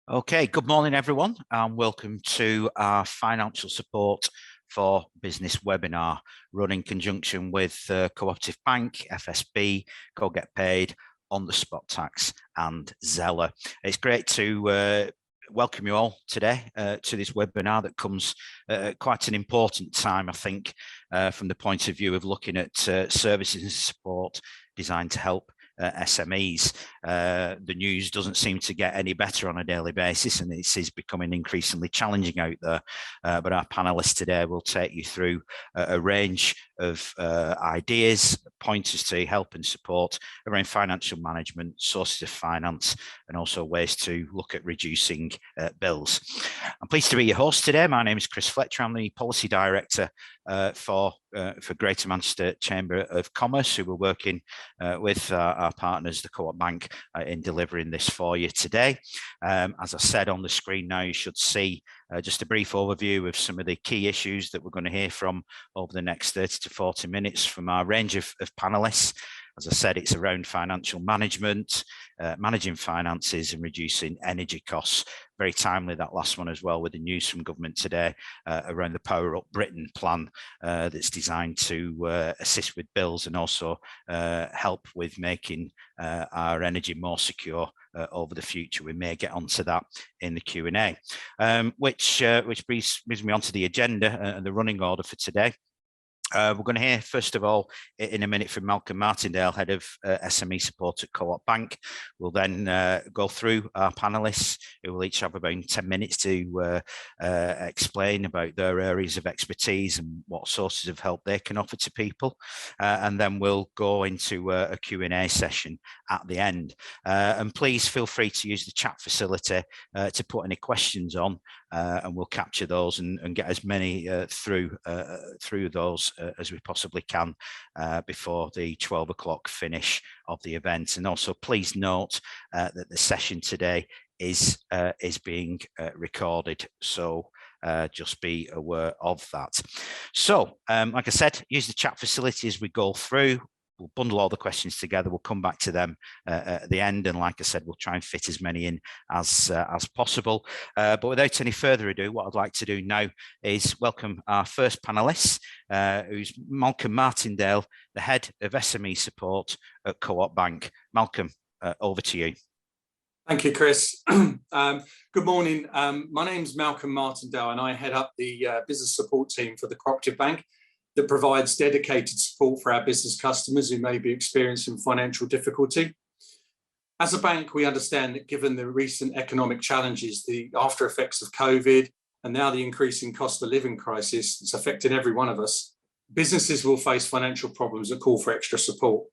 Okay, good morning, everyone, and welcome to our financial support for business webinar run in conjunction with Co-operative Bank, FSB, Get Paid, On the Spot Tax, and Zella. It's great to welcome you all today to this webinar that comes at quite an important time, I think, from the point of view of looking at services and support designed to help SMEs. The news doesn't seem to get any better on a daily basis, and it is becoming increasingly challenging out there. But our panelists today will take you through a range of ideas, pointers to help and support around financial management, sources of finance, and also ways to look at reducing bills. I'm pleased to be your host today. My name is Chris Fletcher. I'm the Policy Director for Greater Manchester Chamber of Commerce, who we're working with our partners, the Co-op Bank, in delivering this for you today. As I said on the screen now, you should see just a brief overview of some of the key issues that we're going to hear from over the next 30 to 40 minutes from our range of panelists. As I said, it's around financial management, managing finances and reducing energy costs. Very timely, that last one as well, with the news from government today around the Power Up Britain plan that's designed to assist with bills and also help with making our energy more secure over the future. We may get onto that in the Q&A, which brings me onto the agenda and the running order for today. We're going to hear, first of all, in a minute from Malcolm Martindale, Head of SME Support at Co-op Bank. We'll then go through our panellists, who will each have about 10 minutes to explain about their areas of expertise and what sources of help they can offer to people. And then we'll go into a Q&A session at the end. And please feel free to use the chat facility to put any questions on, and we'll capture those and get as many through those as we possibly can before the 12 o'clock finish of the event. And also please note that the session today is being recorded, so just be aware of that. So like I said, use the chat facility as we go through. We'll bundle all the questions together. We'll come back to them at the end, and like I said, we'll try and fit as many in as possible. But without any further ado, what I'd like to do now is welcome our first panelist, who's Malcolm Martindale, the Head of SME Support at Co-op Bank. Malcolm, over to you. Thank you, Chris. Good morning. My name's Malcolm Martindale, and I head up the business support team for the Co-operative Bank that provides dedicated support for our business customers who may be experiencing financial difficulty. As a bank, we understand that given the recent economic challenges, the after effects of COVID, and now the increasing cost of living crisis that's affecting every one of us, businesses will face financial problems that call for extra support.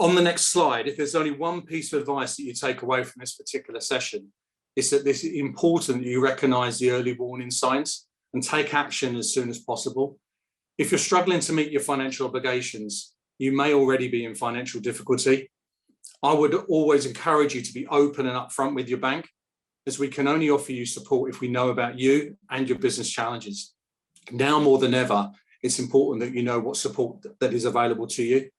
On the next slide, if there's only one piece of advice that you take away from this particular session, it's that it's important that you recognise the early warning signs and take action as soon as possible. If you're struggling to meet your financial obligations, you may already be in financial difficulty. I would always encourage you to be open and upfront with your bank, as we can only offer you support if we know about you and your business challenges. Now more than ever, it's important that you know what support that is available to you.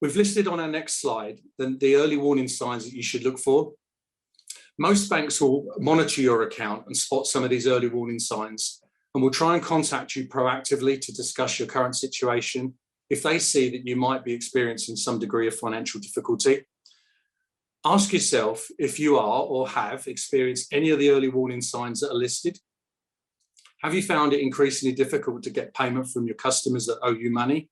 We've listed on our next slide the early warning signs that you should look for. Most banks will monitor your account and spot some of these early warning signs, and will try and contact you proactively to discuss your current situation if they see that you might be experiencing some degree of financial difficulty. Ask yourself if you are or have experienced any of the early warning signs that are listed. Have you found it increasingly difficult to get payment from your customers that owe you money?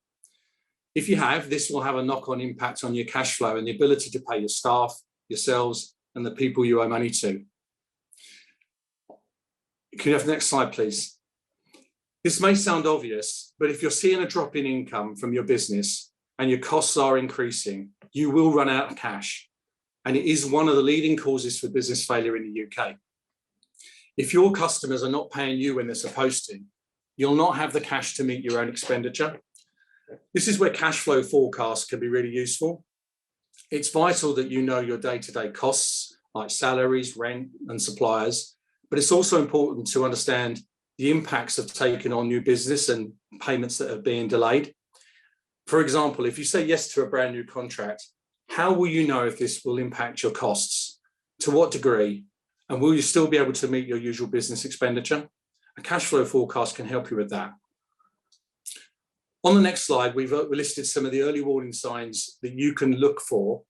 If you have, this will have a knock-on impact on your cash flow and the ability to pay your staff, yourselves, and the people you owe money to. Can you have the next slide, please? This may sound obvious, but if you're seeing a drop in income from your business and your costs are increasing, you will run out of cash. And it is one of the leading causes for business failure in the UK. If your customers are not paying you when they're supposed to, you'll not have the cash to meet your own expenditure. This is where cash flow forecasts can be really useful. It's vital that you know your day-to-day costs, like salaries, rent, and suppliers, but it's also important to understand the impacts of taking on new business and payments that are being delayed. For example, if you say yes to a brand new contract, how will you know if this will impact your costs? To what degree? And will you still be able to meet your usual business expenditure? A cash flow forecast can help you with that. On the next slide, we've listed some of the early warning signs that you can look for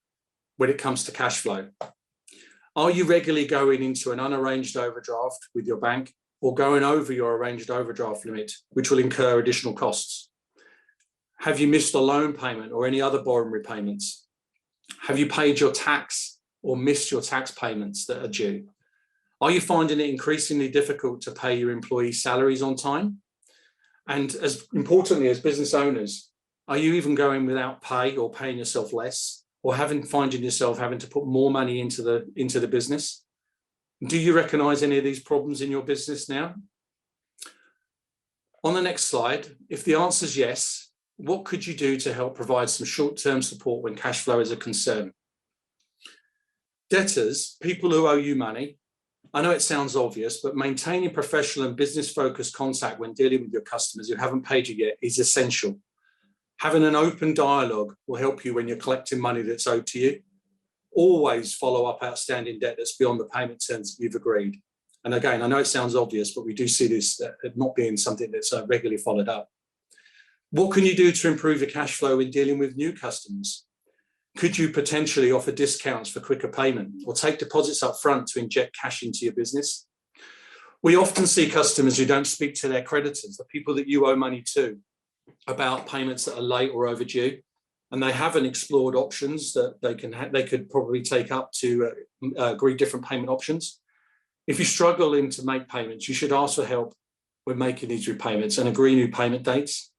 when it comes to cash flow. Are you regularly going into an unarranged overdraft with your bank or going over your arranged overdraft limit, which will incur additional costs? Have you missed a loan payment or any other borrowing repayments? Have you paid your tax or missed your tax payments that are due? Are you finding it increasingly difficult to pay your employees' salaries on time? And as importantly, as business owners, are you even going without pay or paying yourself less, or finding yourself having to put more money into the business? Do you recognize any of these problems in your business now? On the next slide, if the answer is yes, what could you do to help provide some short-term support when cash flow is a concern? Debtors, people who owe you money, I know it sounds obvious, but maintaining professional and business-focused contact when dealing with your customers who haven't paid you yet is essential. Having an open dialogue will help you when you're collecting money that's owed to you. Always follow up outstanding debt that's beyond the payment terms that you've agreed. And again, I know it sounds obvious, but we do see this not being something that's regularly followed up. What can you do to improve your cash flow in dealing with new customers? Could you potentially offer discounts for quicker payment or take deposits up front to inject cash into your business? We often see customers who don't speak to their creditors, the people that you owe money to, about payments that are late or overdue, and they haven't explored options that they could probably take up to agree different payment options. If you're struggling to make payments, you should ask for help when making these repayments and agree new payment dates.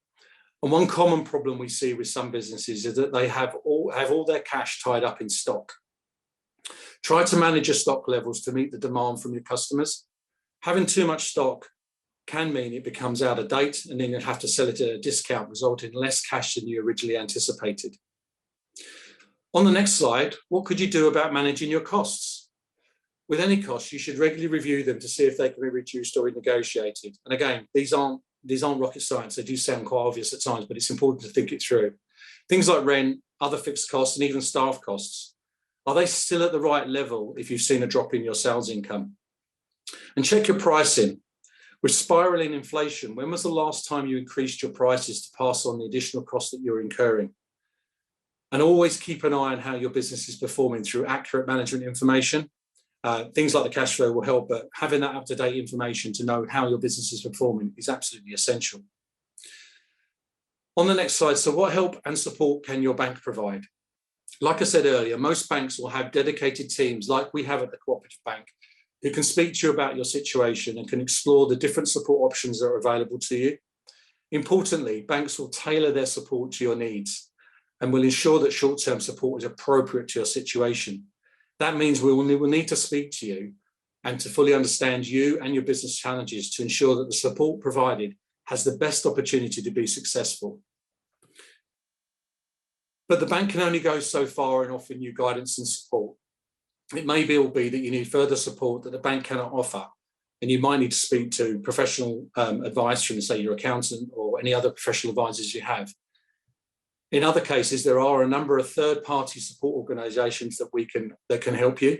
And one common problem we see with some businesses is that they have all their cash tied up in stock. Try to manage your stock levels to meet the demand from your customers. Having too much stock can mean it becomes out of date, and then you'll have to sell it at a discount, resulting in less cash than you originally anticipated. On the next slide, what could you do about managing your costs? With any costs, you should regularly review them to see if they can be reduced or renegotiated. And again, these aren't rocket science. They do sound quite obvious at times, but it's important to think it through. Things like rent, other fixed costs, and even staff costs. Are they still at the right level if you've seen a drop in your sales income? And check your pricing. With spiraling inflation, when was the last time you increased your prices to pass on the additional costs that you're incurring? And always keep an eye on how your business is performing through accurate management information. Things like the cash flow will help, but having that up-to-date information to know how your business is performing is absolutely essential. On the next slide, so what help and support can your bank provide? Like I said earlier, most banks will have dedicated teams like we have at the Co-operative Bank who can speak to you about your situation and can explore the different support options that are available to you. Importantly, banks will tailor their support to your needs and will ensure that short-term support is appropriate to your situation. That means we will need to speak to you and to fully understand you and your business challenges to ensure that the support provided has the best opportunity to be successful. But the bank can only go so far in offering you guidance and support. It may well be that you need further support that the bank cannot offer, and you might need to speak to professional advice from, say, your accountant or any other professional advisors you have. In other cases, there are a number of third-party support organisations that can help you.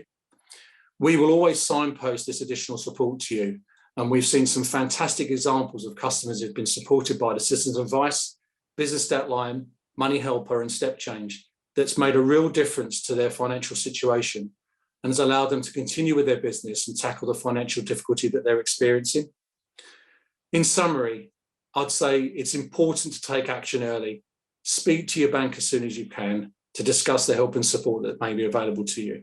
We will always signpost this additional support to you, and we've seen some fantastic examples of customers who've been supported by the Citizens Advice, Business Deadline, Money Helper and Step Change that's made a real difference to their financial situation and has allowed them to continue with their business and tackle the financial difficulty that they're experiencing. In summary, I'd say it's important to take action early. Speak to your bank as soon as you can to discuss the help and support that may be available to you.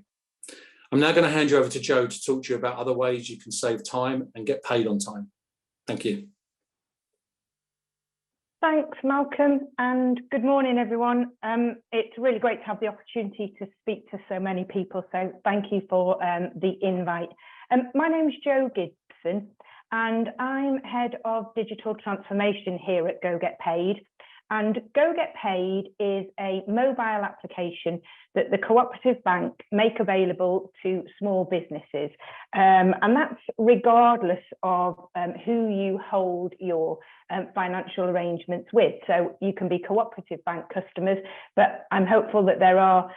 I'm now going to hand you over to Joe to talk to you about other ways you can save time and get paid on time. Thank you. Thanks, Malcolm, and good morning, everyone. It's really great to have the opportunity to speak to so many people, so thank you for the invite. My name is Jo Gibson, and I'm Head of Digital Transformation here at Go Get Paid. And Go Get Paid is a mobile application that the Co-operative Bank make available to small businesses. And that's regardless of who you hold your financial arrangements with. So you can be Co-operative Bank customers, but I'm hopeful that there are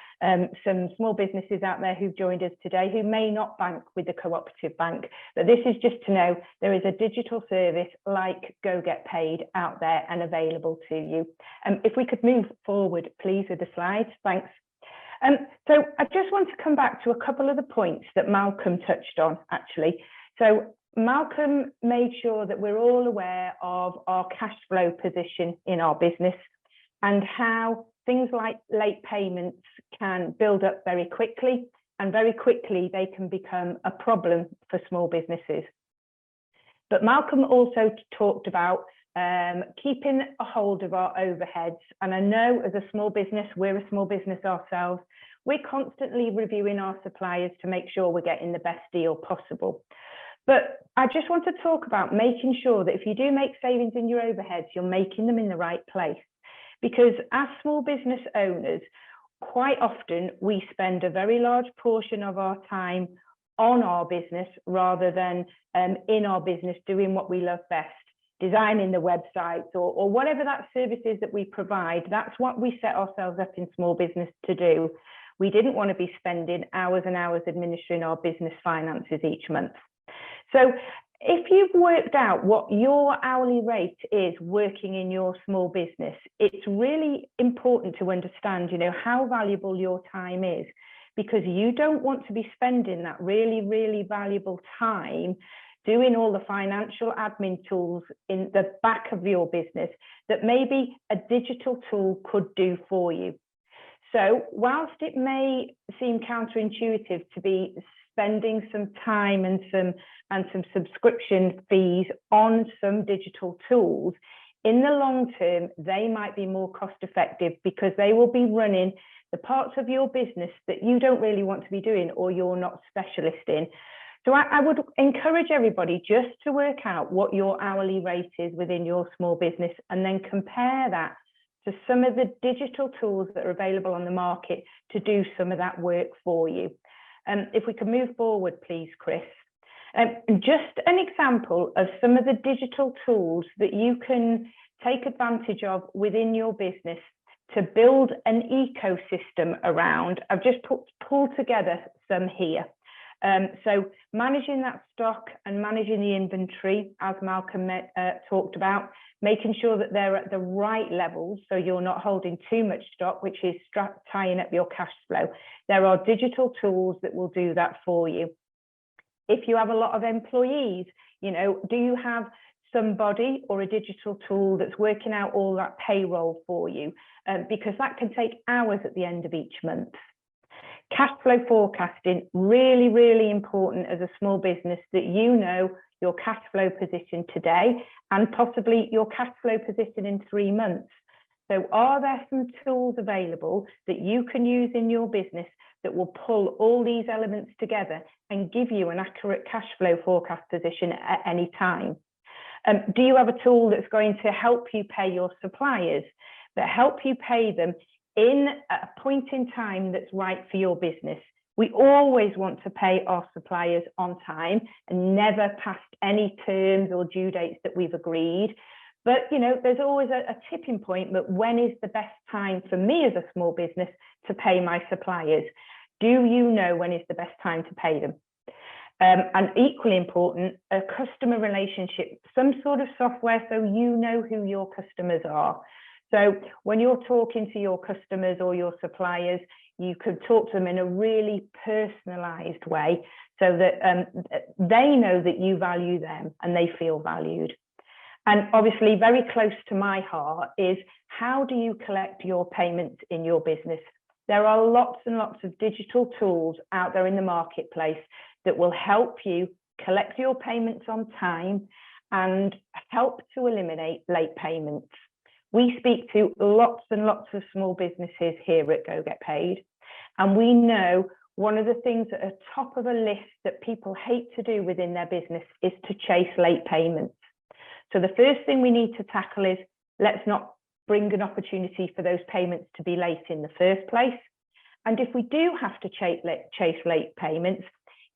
some small businesses out there who've joined us today who may not bank with the Co-operative Bank. But this is just to know there is a digital service like Go Get Paid out there and available to you. If we could move forward, please, with the slides. Thanks. So I just want to come back to a couple of the points that Malcolm touched on, actually. So Malcolm made sure that we're all aware of our cash flow position in our business and how things like late payments can build up very quickly, and very quickly they can become a problem for small businesses. But Malcolm also talked about keeping a hold of our overheads. And I know as a small business, we're a small business ourselves, we're constantly reviewing our suppliers to make sure we're getting the best deal possible. But I just want to talk about making sure that if you do make savings in your overheads, you're making them in the right place. Because as small business owners, quite often we spend a very large portion of our time on our business rather than in our business doing what we love best. Designing the websites or whatever that service is that we provide. That's what we set ourselves up in small business to do. We didn't want to be spending hours and hours administering our business finances each month. So if you've worked out what your hourly rate is working in your small business, it's really important to understand, how valuable your time is, because you don't want to be spending that really, really valuable time doing all the financial admin tools in the back of your business that maybe a digital tool could do for you. So whilst it may seem counterintuitive to be spending some time and some subscription fees on some digital tools, in the long term, they might be more cost effective because they will be running the parts of your business that you don't really want to be doing or you're not specialist in. So I would encourage everybody just to work out what your hourly rate is within your small business and then compare that to some of the digital tools that are available on the market to do some of that work for you. If we can move forward, please, Chris. Just an example of some of the digital tools that you can take advantage of within your business to build an ecosystem around. I've just pulled together some here. So managing that stock and managing the inventory, as Malcolm talked about, making sure that they're at the right levels so you're not holding too much stock, which is tying up your cash flow. There are digital tools that will do that for you. If you have a lot of employees, do you have somebody or a digital tool that's working out all that payroll for you? Because that can take hours at the end of each month. Cash flow forecasting, really, really important as a small business that you know your cash flow position today and possibly your cash flow position in 3 months. So are there some tools available that you can use in your business that will pull all these elements together and give you an accurate cash flow forecast position at any time? Do you have a tool that's going to help you pay your suppliers, that help you pay them in a point in time that's right for your business? We always want to pay our suppliers on time and never past any terms or due dates that we've agreed. But, there's always a tipping point, but when is the best time for me as a small business to pay my suppliers? Do you know when is the best time to pay them? And equally important, a customer relationship, some sort of software so you know who your customers are. So when you're talking to your customers or your suppliers, you could talk to them in a really personalized way so that they know that you value them and they feel valued. And obviously very close to my heart is, how do you collect your payments in your business? There are lots and lots of digital tools out there in the marketplace that will help you collect your payments on time and help to eliminate late payments. We speak to lots and lots of small businesses here at Go Get Paid, and we know one of the things at the top of a list that people hate to do within their business is to chase late payments. So the first thing we need to tackle is, let's not bring an opportunity for those payments to be late in the first place. And if we do have to chase late payments,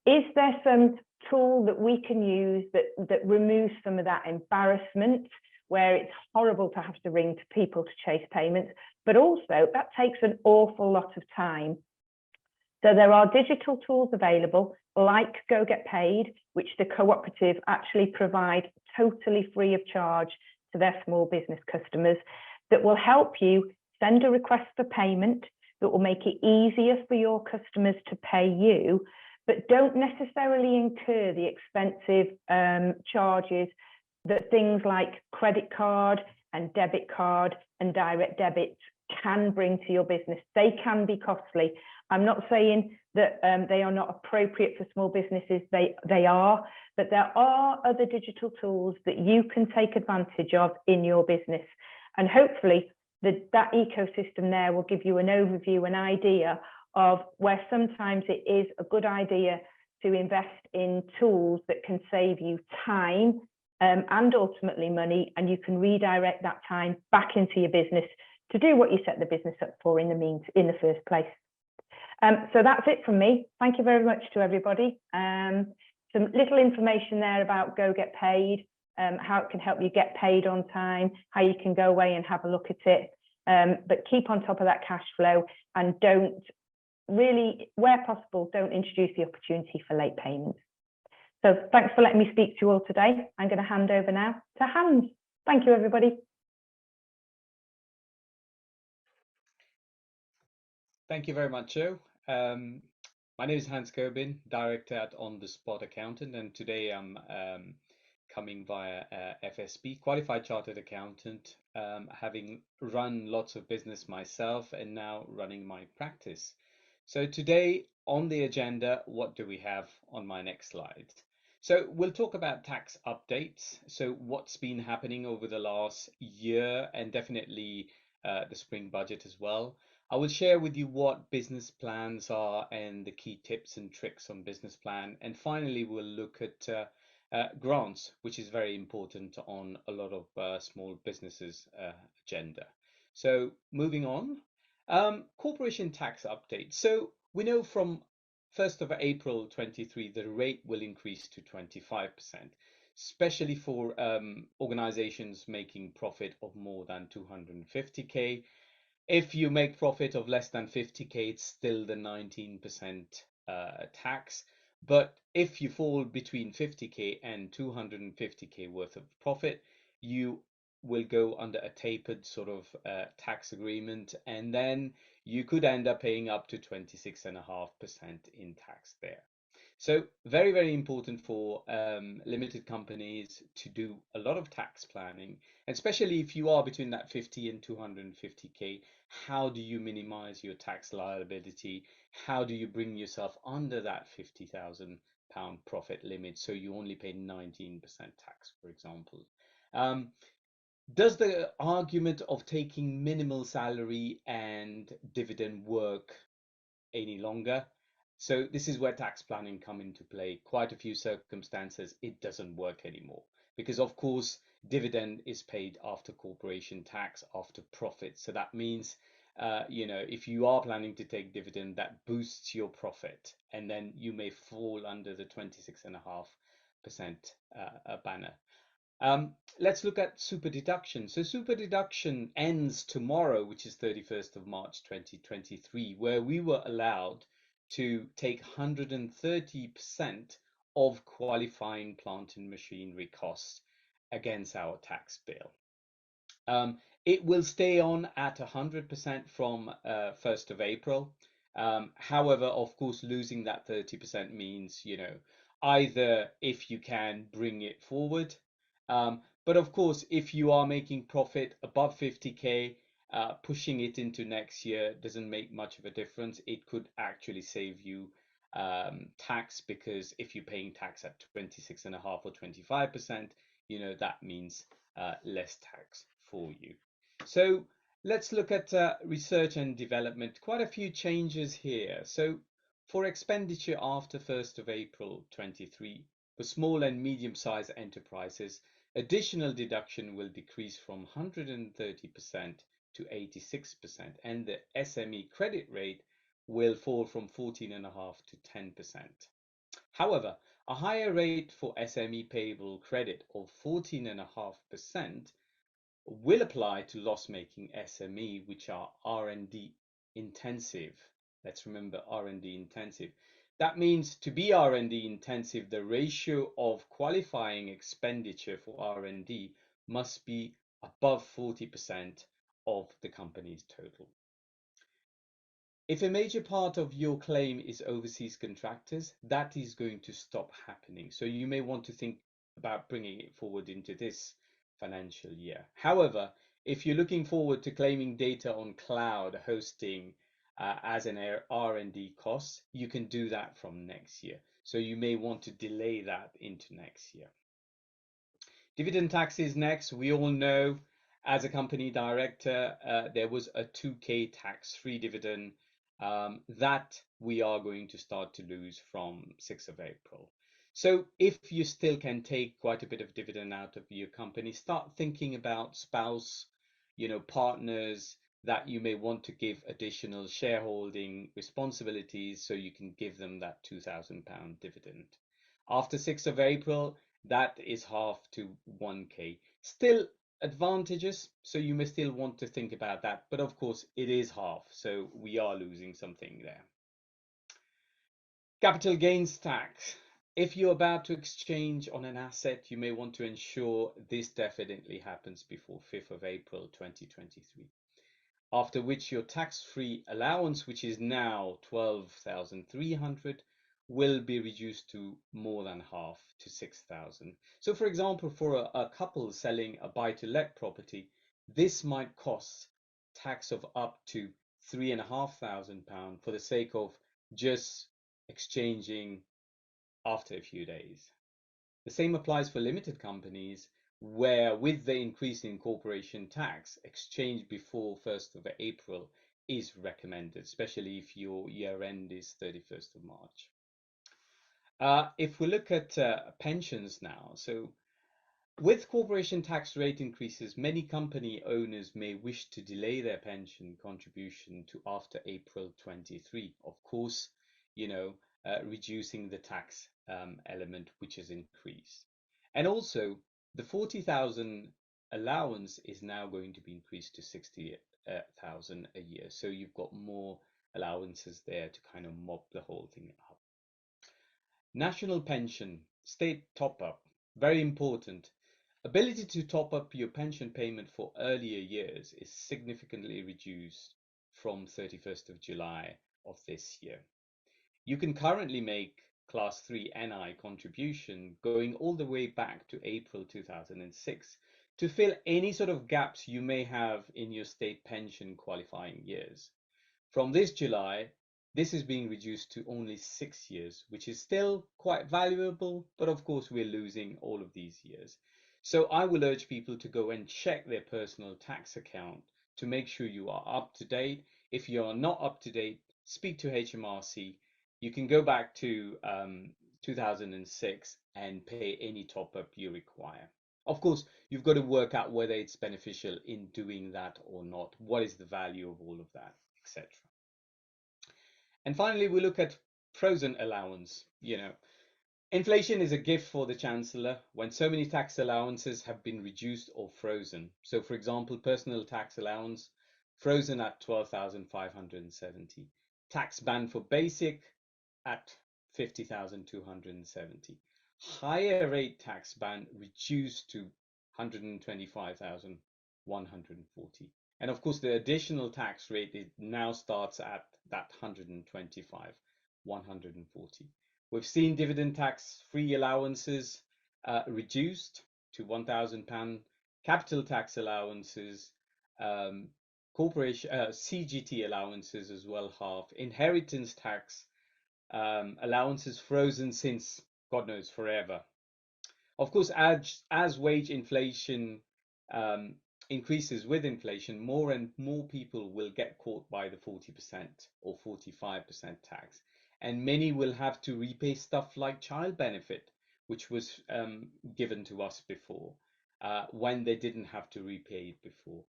is there some tool that we can use that removes some of that embarrassment, where it's horrible to have to ring to people to chase payments, but also that takes an awful lot of time. So there are digital tools available like Go Get Paid, which the cooperative actually provide totally free of charge to their small business customers, that will help you send a request for payment, that will make it easier for your customers to pay you, but don't necessarily incur the expensive charges that things like credit card and debit card and direct debits can bring to your business. They can be costly. I'm not saying that they are not appropriate for small businesses. They are, but there are other digital tools that you can take advantage of in your business. And hopefully that ecosystem there will give you an overview, an idea of where sometimes it is a good idea to invest in tools that can save you time and ultimately money, and you can redirect that time back into your business to do what you set the business up for in the first place. So that's it from me. Thank you very much to everybody. Some little information there about Go Get Paid, how it can help you get paid on time, how you can go away and have a look at it. But keep on top of that cash flow, and don't really, where possible, don't introduce the opportunity for late payments. So thanks for letting me speak to you all today. I'm going to hand over now to Hans. Thank you, everybody. Thank you very much, Jo. My name is Hans Kobin, Director at On the Spot Accountant, and today I'm coming via FSB, Qualified Chartered Accountant, having run lots of business myself and now running my practice. So today on the agenda, what do we have on my next slide? So we'll talk about tax updates. So what's been happening over the last year, and definitely the spring budget as well. I will share with you what business plans are and the key tips and tricks on business plan. And finally, we'll look at grants, which is very important on a lot of small businesses agenda. So moving on, corporation tax update. So we know from 1st of April 23, the rate will increase to 25%, especially for organizations making profit of more than 250K. If you make profit of less than 50K, it's still the 19% tax. But if you fall between 50K and 250K worth of profit, you will go under a tapered sort of tax agreement, and then you could end up paying up to 26.5% in tax there. So very, very important for limited companies to do a lot of tax planning, especially if you are between that 50 and 250K. How do you minimize your tax liability? How do you bring yourself under that £50,000 profit limit so you only pay 19% tax, for example? Does the argument of taking minimal salary and dividend work any longer? So this is where tax planning come into play. Quite a few circumstances, it doesn't work anymore, because of course, dividend is paid after corporation tax, after profit. So that means, if you are planning to take dividend, that boosts your profit, and then you may fall under the 26.5% banner. Let's look at super deduction. So super deduction ends tomorrow, which is 31st of March 2023, where we were allowed to take 130% of qualifying plant and machinery costs against our tax bill. It will stay on at 100% from 1st of April. However, of course, losing that 30% means, either if you can bring it forward, but of course, if you are making profit above 50K, pushing it into next year doesn't make much of a difference. It could actually save you tax, because if you're paying tax at 26.5 or 25%, that means less tax for you. So let's look at research and development. Quite a few changes here. So for expenditure after 1st of April 23, for small and medium-sized enterprises, additional deduction will decrease from 130% to 86%, and the SME credit rate will fall from 14.5% to 10%. However, a higher rate for SME payable credit of 14.5% will apply to loss-making SME, which are R&D intensive. Let's remember R&D intensive. That means to be R&D intensive, the ratio of qualifying expenditure for R&D must be above 40% of the company's total. If a major part of your claim is overseas contractors, that is going to stop happening. So you may want to think about bringing it forward into this financial year. However, if you're looking forward to claiming data on cloud hosting as an R&D cost, you can do that from next year. So you may want to delay that into next year. Dividend tax is next. We all know, as a company director, there was a 2K tax-free dividend that we are going to start to lose from 6th of April. So if you still can take quite a bit of dividend out of your company, start thinking about spouse, partners that you may want to give additional shareholding responsibilities so you can give them that £2,000 dividend. After 6th of April, that is half to 1K. Still advantageous, so you may still want to think about that, but of course it is half, so we are losing something there. Capital gains tax. If you're about to exchange on an asset, you may want to ensure this definitely happens before 5th of April 2023. After which your tax-free allowance, which is now 12,300, will be reduced to more than half, to 6,000. So for example, for a couple selling a buy-to-let property, this might cost tax of up to £3,500 for the sake of just exchanging after a few days. The same applies for limited companies, where with the increase in corporation tax, exchange before 1st of April is recommended, especially if your year end is 31st of March. If we look at pensions now, so with corporation tax rate increases, many company owners may wish to delay their pension contribution to after April 23. Of course, reducing the tax element which has increased. And also, the 40,000 allowance is now going to be increased to 60,000 a year. So you've got more allowances there to kind of mop the whole thing up. National pension, state top-up, very important. Ability to top up your pension payment for earlier years is significantly reduced from 31st of July of this year. You can currently make Class 3 NI contribution going all the way back to April 2006 to fill any sort of gaps you may have in your state pension qualifying years. From this July, this is being reduced to only 6 years, which is still quite valuable, but of course we're losing all of these years. So I will urge people to go and check their personal tax account to make sure you are up to date. If you are not up to date, speak to HMRC. You can go back to 2006 and pay any top up you require. Of course, you've got to work out whether it's beneficial in doing that or not. What is the value of all of that, etc. And finally, we look at frozen allowance. Inflation is a gift for the Chancellor when so many tax allowances have been reduced or frozen. So for example, personal tax allowance frozen at 12,570. Tax ban for basic at 50,270. Higher rate tax ban reduced to 125,140. And of course, the additional tax rate now starts at that 125,140. We've seen dividend tax-free allowances reduced to £1,000, capital tax allowances, corporation CGT allowances as well half, inheritance tax allowances frozen since God knows forever. Of course, as wage inflation increases with inflation, more and more people will get caught by the 40% or 45% tax. And many will have to repay stuff like child benefit, which was given to us before, when they didn't have to repay it before.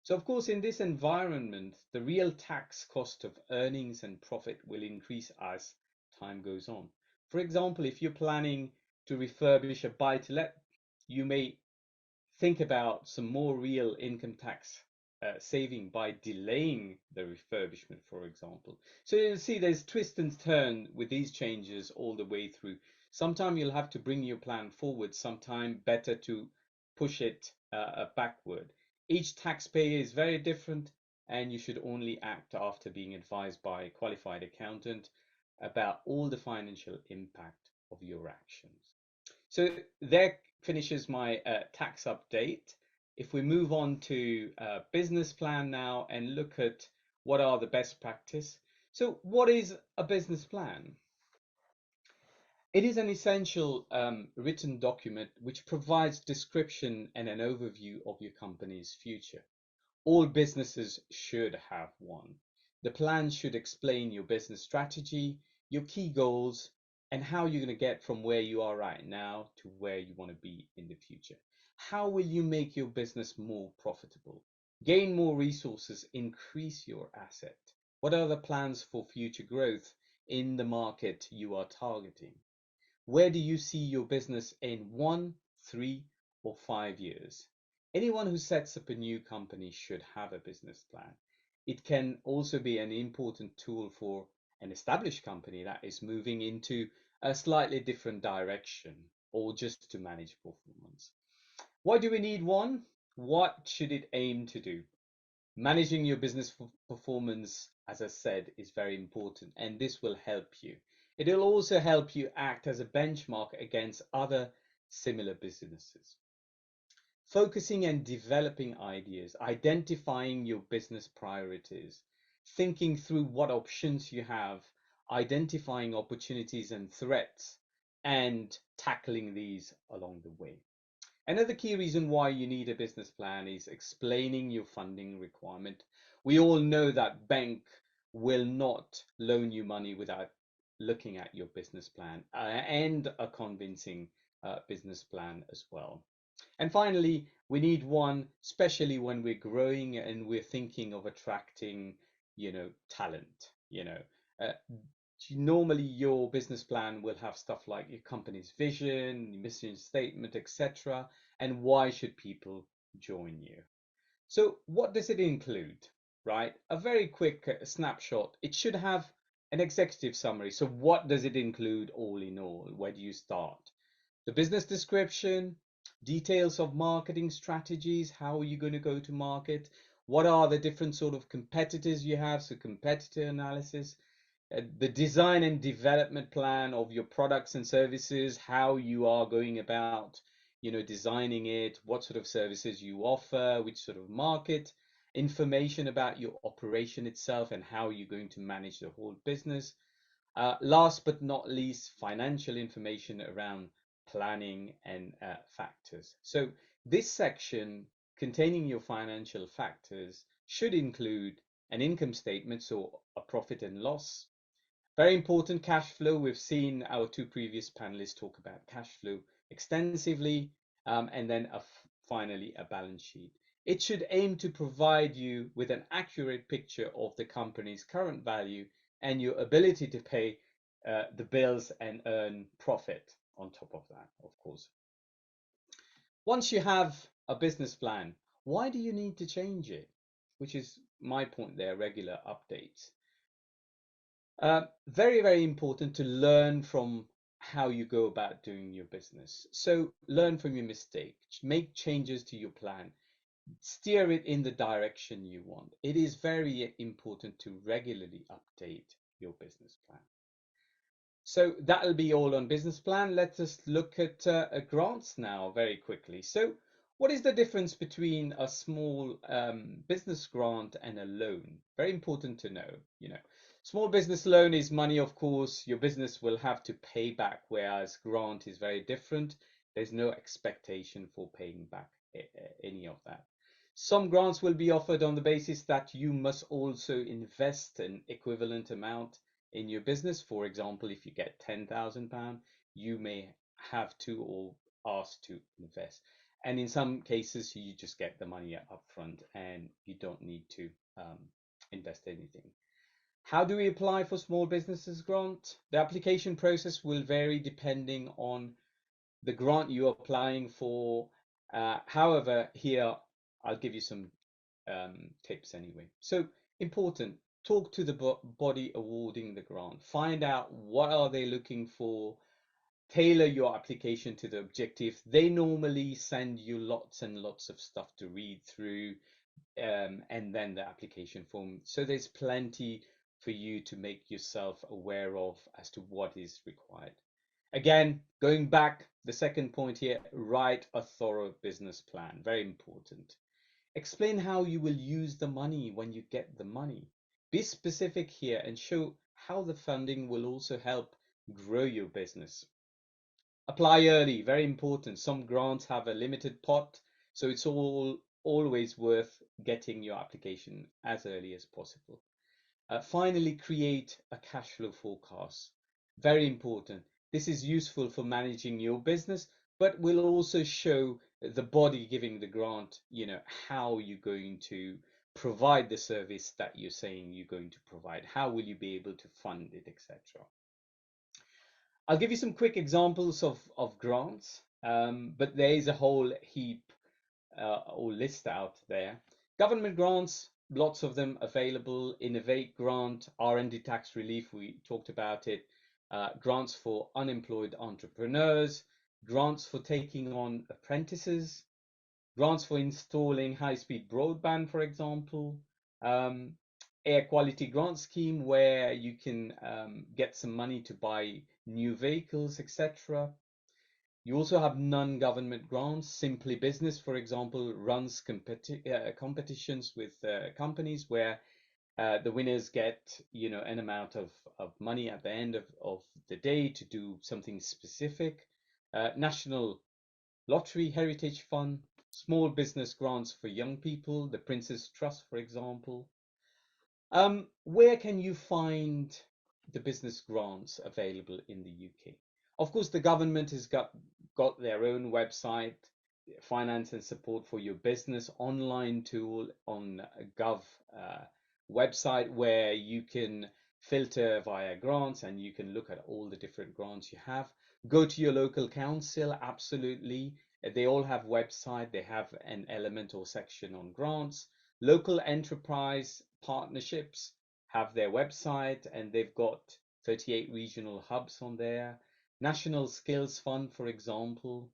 So of course, in this environment, the real tax cost of earnings and profit will increase as time goes on. For example, if you're planning to refurbish a buy-to-let, you may think about some more real income tax saving by delaying the refurbishment, for example. So you'll see there's twist and turn with these changes all the way through. Sometime you'll have to bring your plan forward, sometime better to push it backward. Each taxpayer is very different, and you should only act after being advised by a qualified accountant about all the financial impact of your actions. So there finishes my tax update. If we move on to business plan now and look at what are the best practice. So what is a business plan? It is an essential written document which provides description and an overview of your company's future. All businesses should have one. The plan should explain your business strategy, your key goals, and how you're going to get from where you are right now to where you want to be in the future. How will you make your business more profitable? Gain more resources, increase your asset. What are the plans for future growth in the market you are targeting? Where do you see your business in 1, 3, or 5 years? Anyone who sets up a new company should have a business plan. It can also be an important tool for an established company that is moving into a slightly different direction or just to manage performance. Why do we need one? What should it aim to do? Managing your business performance, as I said, is very important, and this will help you. It will also help you act as a benchmark against other similar businesses. Focusing and developing ideas, identifying your business priorities, thinking through what options you have, identifying opportunities and threats, and tackling these along the way. Another key reason why you need a business plan is explaining your funding requirement. We all know that bank will not loan you money without looking at your business plan and a convincing business plan as well. And finally, we need one, especially when we're growing and we're thinking of attracting, talent. Normally your business plan will have stuff like your company's vision, mission statement, etc. And why should people join you? So what does it include, right? A very quick snapshot. It should have an executive summary. So what does it include all in all? Where do you start? The business description, details of marketing strategies. How are you going to go to market? What are the different sort of competitors you have? So competitor analysis. The design and development plan of your products and services, how you are going about, designing it, what sort of services you offer, which sort of market, information about your operation itself and how you're going to manage the whole business. Last but not least, financial information around planning and factors. So this section containing your financial factors should include an income statement, so a profit and loss. Very important, cash flow. We've seen our two previous panelists talk about cash flow extensively, and then finally a balance sheet. It should aim to provide you with an accurate picture of the company's current value and your ability to pay the bills and earn profit on top of that, of course. Once you have a business plan, why do you need to change it? Which is my point there, regular updates. Very, very important to learn from how you go about doing your business. So learn from your mistakes, make changes to your plan, steer it in the direction you want. It is very important to regularly update your business plan. So that'll be all on business plan. Let us look at grants now very quickly. So what is the difference between a small business grant and a loan? Very important to know, Small business loan is money, of course, your business will have to pay back, whereas grant is very different. There's no expectation for paying back any of that. Some grants will be offered on the basis that you must also invest an equivalent amount in your business. For example, if you get £10,000, you may have to or asked to invest. And in some cases, you just get the money up front and you don't need to invest anything. How do we apply for small businesses grant? The application process will vary depending on the grant you're applying for. However, here I'll give you some tips anyway. So important, talk to the body awarding the grant. Find out what are they looking for. Tailor your application to the objective. They normally send you lots and lots of stuff to read through, and then the application form. So there's plenty for you to make yourself aware of as to what is required. Again, going back, the second point here, write a thorough business plan. Very important. Explain how you will use the money when you get the money. Be specific here and show how the funding will also help grow your business. Apply early, very important. Some grants have a limited pot, so it's always worth getting your application as early as possible. Finally, create a cash flow forecast. Very important. This is useful for managing your business, but will also show the body giving the grant, how you're going to provide the service that you're saying you're going to provide. How will you be able to fund it, etc. I'll give you some quick examples of grants, but there is a whole heap or list out there. Government grants, lots of them available. Innovate grant, R&D tax relief, we talked about it. Grants for unemployed entrepreneurs, grants for taking on apprentices, grants for installing high-speed broadband, for example. Air quality grant scheme where you can get some money to buy new vehicles, etc. You also have non-government grants. Simply Business, for example, runs competitions with companies where the winners get, an amount of money at the end of the day to do something specific. National Lottery Heritage Fund, small business grants for young people, the Prince's Trust, for example. Where can you find the business grants available in the UK? Of course, the government has got their own website, finance and support for your business online tool on Gov website where you can filter via grants and you can look at all the different grants you have. Go to your local council, absolutely. They all have website, they have an element or section on grants. Local enterprise partnerships have their website and they've got 38 regional hubs on there. National Skills Fund, for example,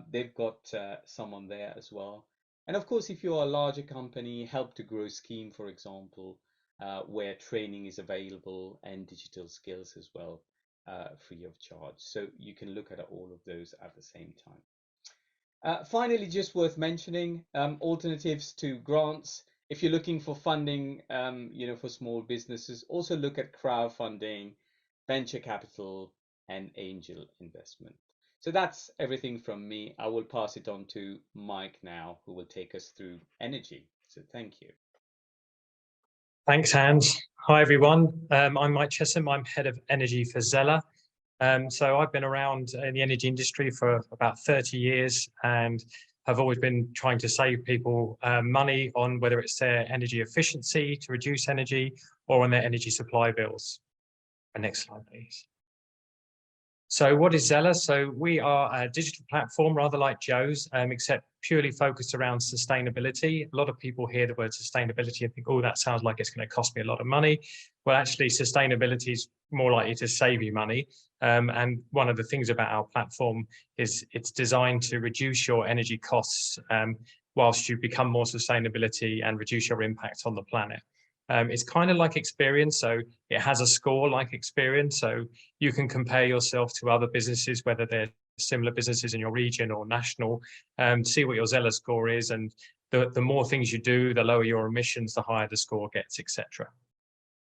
they've got some on there as well. And of course, if you're a larger company, Help to Grow scheme, for example, where training is available and digital skills as well, free of charge. So you can look at all of those at the same time. Finally, just worth mentioning, alternatives to grants. If you're looking for funding, for small businesses, also look at crowdfunding, venture capital, and angel investment. So that's everything from me. I will pass it on to Mike now, who will take us through energy. So thank you. Thanks, Hans. Hi, everyone. I'm Mike Chesham. I'm head of energy for Zella. So I've been around in the energy industry for about 30 years and have always been trying to save people money on whether it's their energy efficiency to reduce energy or on their energy supply bills. Next slide, please. So what is Zella? So we are a digital platform, rather like Joe's, except purely focused around sustainability. A lot of people hear the word sustainability and think, oh, that sounds like it's going to cost me a lot of money. Well, actually, sustainability is more likely to save you money. And one of the things about our platform is it's designed to reduce your energy costs whilst you become more sustainability and reduce your impact on the planet. It's kind of like Experience, so it has a score like Experience, so you can compare yourself to other businesses, whether they're similar businesses in your region or national, see what your Zella score is, and the more things you do, the lower your emissions, the higher the score gets, etc.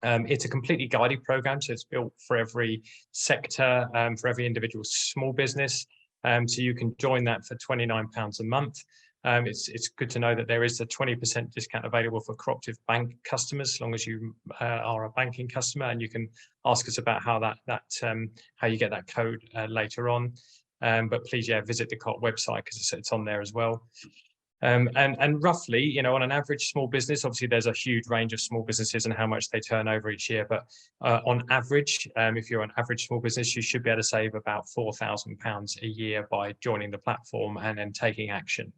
It's a completely guided program, so it's built for every sector, for every individual small business, so you can join that for £29 a month. It's good to know that there is a 20% discount available for Co-operative Bank customers, as long as you are a banking customer, and you can ask us about how how you get that code later on. but please, visit the Co-op website because it's on there as well. And roughly, on an average small business, obviously there's a huge range of small businesses and how much they turn over each year. But on average, if you're an average small business, you should be able to save about £4,000 a year by joining the platform and then taking action.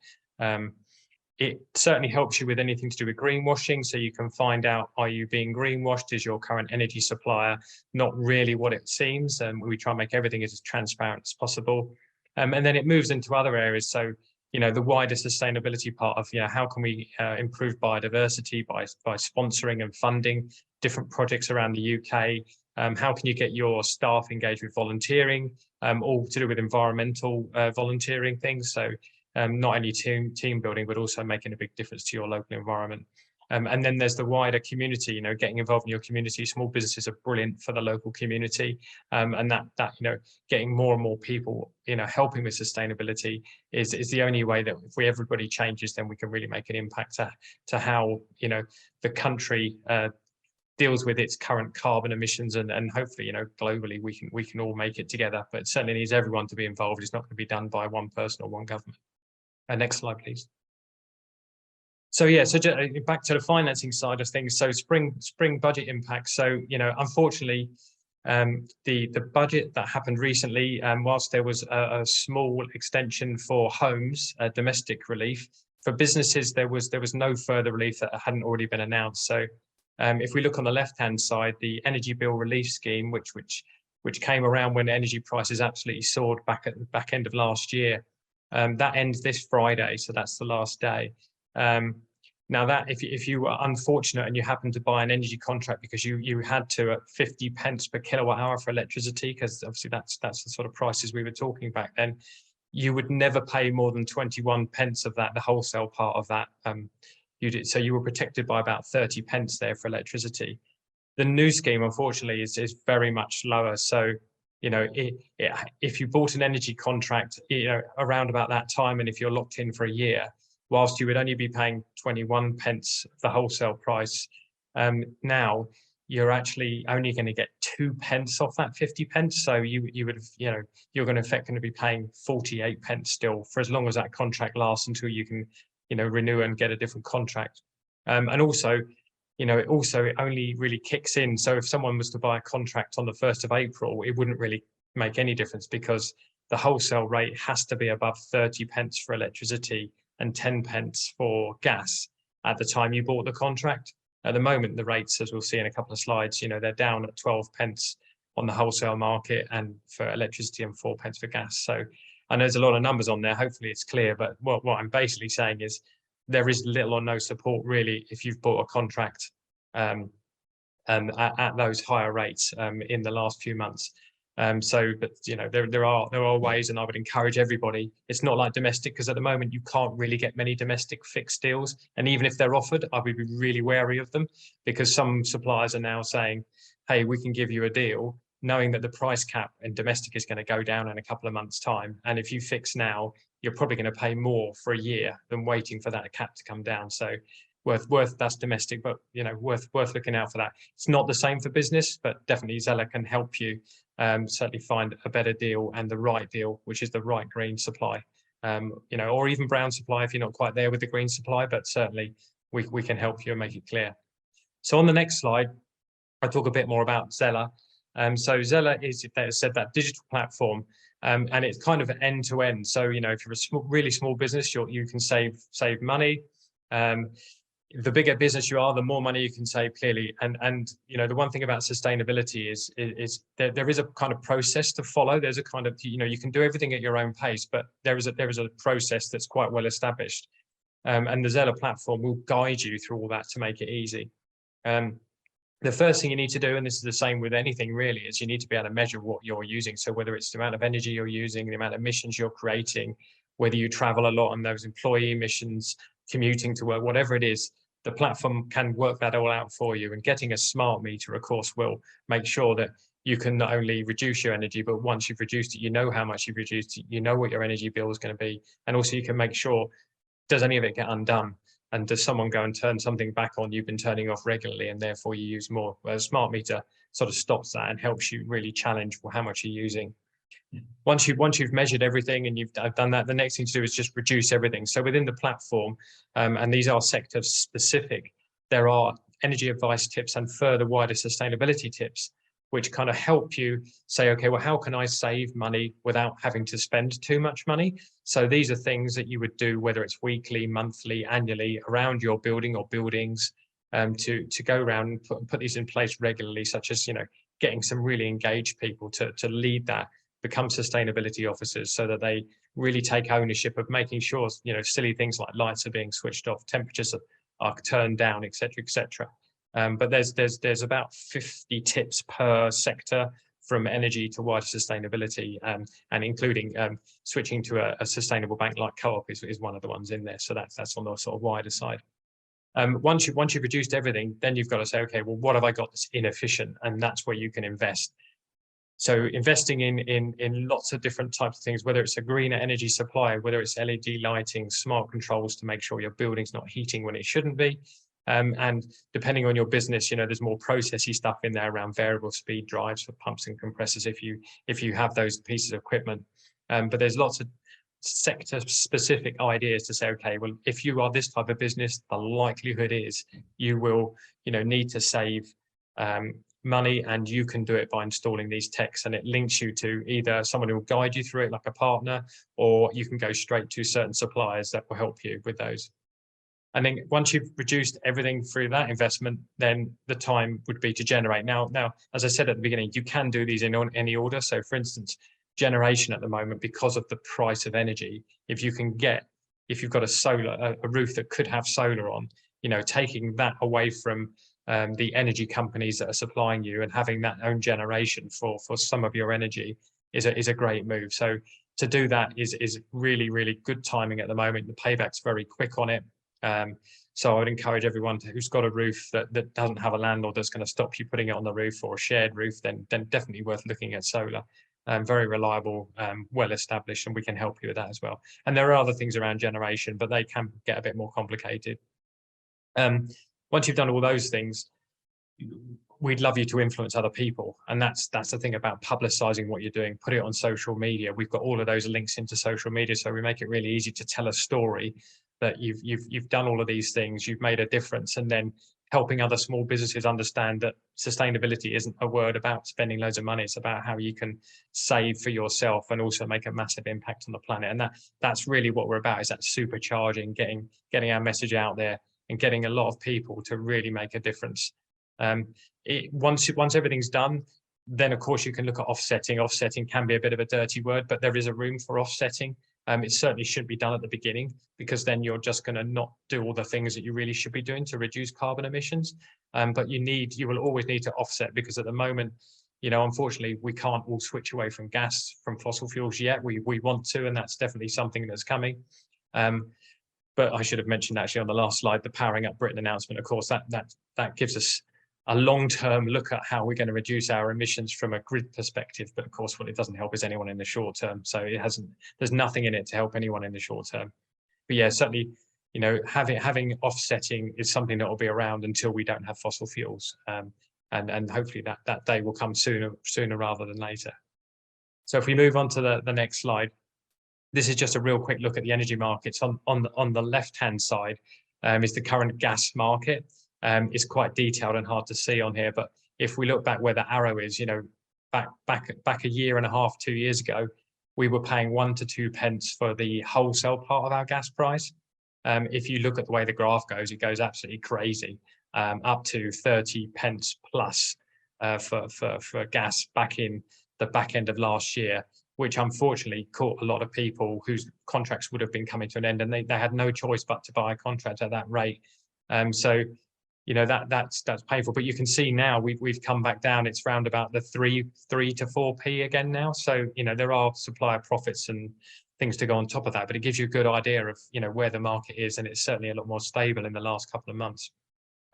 It certainly helps you with anything to do with greenwashing. So you can find out, are you being greenwashed? Is your current energy supplier not really what it seems? And we try and make everything as transparent as possible. And then it moves into other areas. So the wider sustainability part of, how can we improve biodiversity by sponsoring and funding different projects around the UK? How can you get your staff engaged with volunteering, all to do with environmental volunteering things? So not only team building, but also making a big difference to your local environment. And then there's the wider community, getting involved in your community. Small businesses are brilliant for the local community. And that getting more and more people, helping with sustainability is the only way that if everybody changes, then we can really make an impact to how, the country deals with its current carbon emissions, and hopefully, globally we can all make it together. But it certainly needs everyone to be involved. It's not going to be done by one person or one government. Next slide, please. So back to the financing side of things. So spring budget impacts. So unfortunately, the budget that happened recently, whilst there was a small extension for homes, domestic relief, for businesses there was no further relief that hadn't already been announced. So if we look on the left-hand side, the energy bill relief scheme, which came around when energy prices absolutely soared back at the back end of last year, that ends this Friday. So that's the last day. Now that if you were unfortunate and you happened to buy an energy contract because you had to at 50 pence per kilowatt hour for electricity, because obviously that's the sort of prices we were talking back then, you would never pay more than 21 pence of that, the wholesale part of that. So you were protected by about 30 pence there for electricity. The new scheme, unfortunately, is very much lower. So if you bought an energy contract, around about that time, and if you're locked in for a year, whilst you would only be paying 21 pence the wholesale price, now you're actually only going to get 2 pence off that 50 pence. So you would have, you're going to be paying 48 pence still for as long as that contract lasts until you can, renew and get a different contract. And also, it only really kicks in. So if someone was to buy a contract on the 1st of April, it wouldn't really make any difference because the wholesale rate has to be above 30 pence for electricity and 10 pence for gas at the time you bought the contract. At the moment, the rates, as we'll see in a couple of slides, they're down at 12 pence on the wholesale market and for electricity and 4 pence for gas. So I know there's a lot of numbers on there. Hopefully it's clear, but what I'm basically saying is there is little or no support really if you've bought a contract at those higher rates in the last few months. But there are ways, and I would encourage everybody. It's not like domestic, because at the moment you can't really get many domestic fixed deals, and even if they're offered, I would be really wary of them, because some suppliers are now saying, hey, we can give you a deal, knowing that the price cap in domestic is going to go down in a couple of months' time, and if you fix now, you're probably going to pay more for a year than waiting for that cap to come down. So worth that's domestic, but worth looking out for that. It's not the same for business, but definitely Zella can help you certainly find a better deal and the right deal, which is the right green supply, or even brown supply if you're not quite there with the green supply, but certainly we can help you and make it clear. So on the next slide, I talk a bit more about Zella. So Zella is, if they said, that digital platform, and it's kind of end to end. So if you're a really small business, you can save money. The bigger business you are, the more money you can save, clearly. And the one thing about sustainability is there is a kind of process to follow. There's a kind of, you can do everything at your own pace, but there is a process that's quite well established. And the Zella platform will guide you through all that to make it easy. The first thing you need to do, and this is the same with anything really, is you need to be able to measure what you're using. So whether it's the amount of energy you're using, the amount of emissions you're creating, whether you travel a lot and those employee emissions, commuting to work, whatever it is, the platform can work that all out for you. And getting a smart meter, of course, will make sure that you can not only reduce your energy, but once you've reduced it, you know how much you've reduced it, you know what your energy bill is going to be. And also you can make sure, does any of it get undone? And does someone go and turn something back on you've been turning off regularly, and therefore you use more? Whereas a smart meter sort of stops that and helps you really challenge how much you're using. Once you've measured everything and you've done that, the next thing to do is just reduce everything. So within the platform, and these are sector specific, there are energy advice tips and further wider sustainability tips, which kind of help you say, okay, well, how can I save money without having to spend too much money? So these are things that you would do, whether it's weekly, monthly, annually, around your building or buildings, to go around and put these in place regularly, such as, getting some really engaged people to lead that, become sustainability officers, so that they really take ownership of making sure, silly things like lights are being switched off, temperatures are turned down, etc. But there's about 50 tips per sector, from energy to wider sustainability, and including switching to a sustainable bank like Co-op is one of the ones in there. So that's on the sort of wider side. Once you've reduced everything, then you've got to say, okay, well, what have I got that's inefficient? And that's where you can invest. So investing in lots of different types of things, whether it's a greener energy supply, whether it's LED lighting, smart controls to make sure your building's not heating when it shouldn't be. And depending on your business, there's more processy stuff in there around variable speed drives for pumps and compressors if you have those pieces of equipment. But there's lots of sector specific ideas to say, okay, well, if you are this type of business, the likelihood is you will, need to save money, and you can do it by installing these techs, and it links you to either someone who will guide you through it like a partner, or you can go straight to certain suppliers that will help you with those. And then once you've reduced everything through that investment, then the time would be to generate. Now, as I said at the beginning, you can do these in any order. So for instance, generation at the moment, because of the price of energy, if you've got a roof that could have solar on, taking that away from the energy companies that are supplying you and having that own generation for some of your energy is a great move. So to do that is really, really good timing at the moment. The payback's very quick on it. So I would encourage everyone who's got a roof that doesn't have a landlord that's going to stop you putting it on the roof, or a shared roof, then definitely worth looking at solar. Very reliable, well established, and we can help you with that as well. And there are other things around generation, but they can get a bit more complicated. Once you've done all those things, we'd love you to influence other people, and that's the thing about publicizing what you're doing. Put it on social media. We've got all of those links into social media, so we make it really easy to tell a story that you've done all of these things, you've made a difference, and then helping other small businesses understand that sustainability isn't a word about spending loads of money. It's about how you can save for yourself and also make a massive impact on the planet. And that's really what we're about, is that supercharging, getting our message out there and getting a lot of people to really make a difference. Once everything's done, then of course you can look at offsetting. Offsetting can be a bit of a dirty word, but there is a room for offsetting. It certainly shouldn't be done at the beginning, because then you're just going to not do all the things that you really should be doing to reduce carbon emissions. But you will always need to offset, because at the moment, unfortunately, we can't all switch away from fossil fuels yet. We want to, and that's definitely something that's coming. But I should have mentioned actually on the last slide, the Powering Up Britain announcement. Of course, that gives us a long-term look at how we're going to reduce our emissions from a grid perspective. But of course, what it doesn't help is anyone in the short term. So there's nothing in it to help anyone in the short term. But yeah, certainly, having offsetting is something that will be around until we don't have fossil fuels. And hopefully that day will come sooner rather than later. So if we move on to the next slide, this is just a real quick look at the energy markets. On the left-hand side is the current gas market. It's quite detailed and hard to see on here, but if we look back where the arrow is, back a year and a half, 2 years ago, we were paying 1 to 2 pence for the wholesale part of our gas price. If you look at the way the graph goes, it goes absolutely crazy, up to 30 pence plus for gas back in the back end of last year, which unfortunately caught a lot of people whose contracts would have been coming to an end, and they had no choice but to buy a contract at that rate. So that's painful. But you can see now we've come back down. It's round about the 3 to 4p again now. So there are supplier profits and things to go on top of that, but it gives you a good idea of where the market is, and it's certainly a lot more stable in the last couple of months.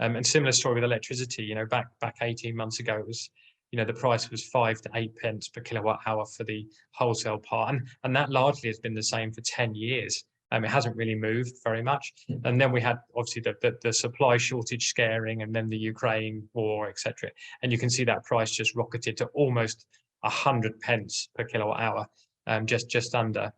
And similar story with electricity. Back 18 months ago, it was the price was 5 to 8 pence per kilowatt hour for the wholesale part, and that largely has been the same for 10 years. It hasn't really moved very much. And then we had obviously the supply shortage scaring, and then the Ukraine war, etc. And you can see that price just rocketed to almost 100 pence per kilowatt hour, just under.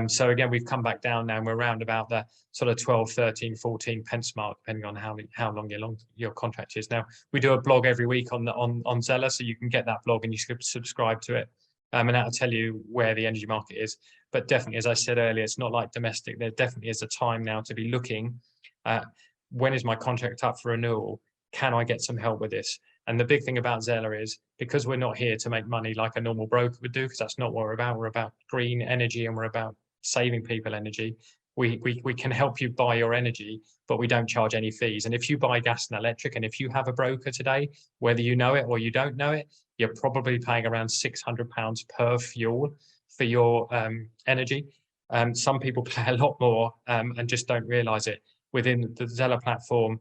So again, we've come back down now, and we're around about the sort of 12, 13, 14 pence mark, depending on how long your contract is. Now, we do a blog every week on Zella, so you can get that blog and you can subscribe to it. And that'll tell you where the energy market is. But definitely, as I said earlier, it's not like domestic. There definitely is a time now to be looking at, when is my contract up for renewal? Can I get some help with this? And the big thing about Zella is, because we're not here to make money like a normal broker would do, because that's not what we're about. We're about green energy, and we're about saving people energy. We can help you buy your energy, but we don't charge any fees. And if you buy gas and electric, and if you have a broker today, whether you know it or you don't know it, you're probably paying around £600 per fuel for your energy. Some people pay a lot more and just don't realize it. Within the Zella platform,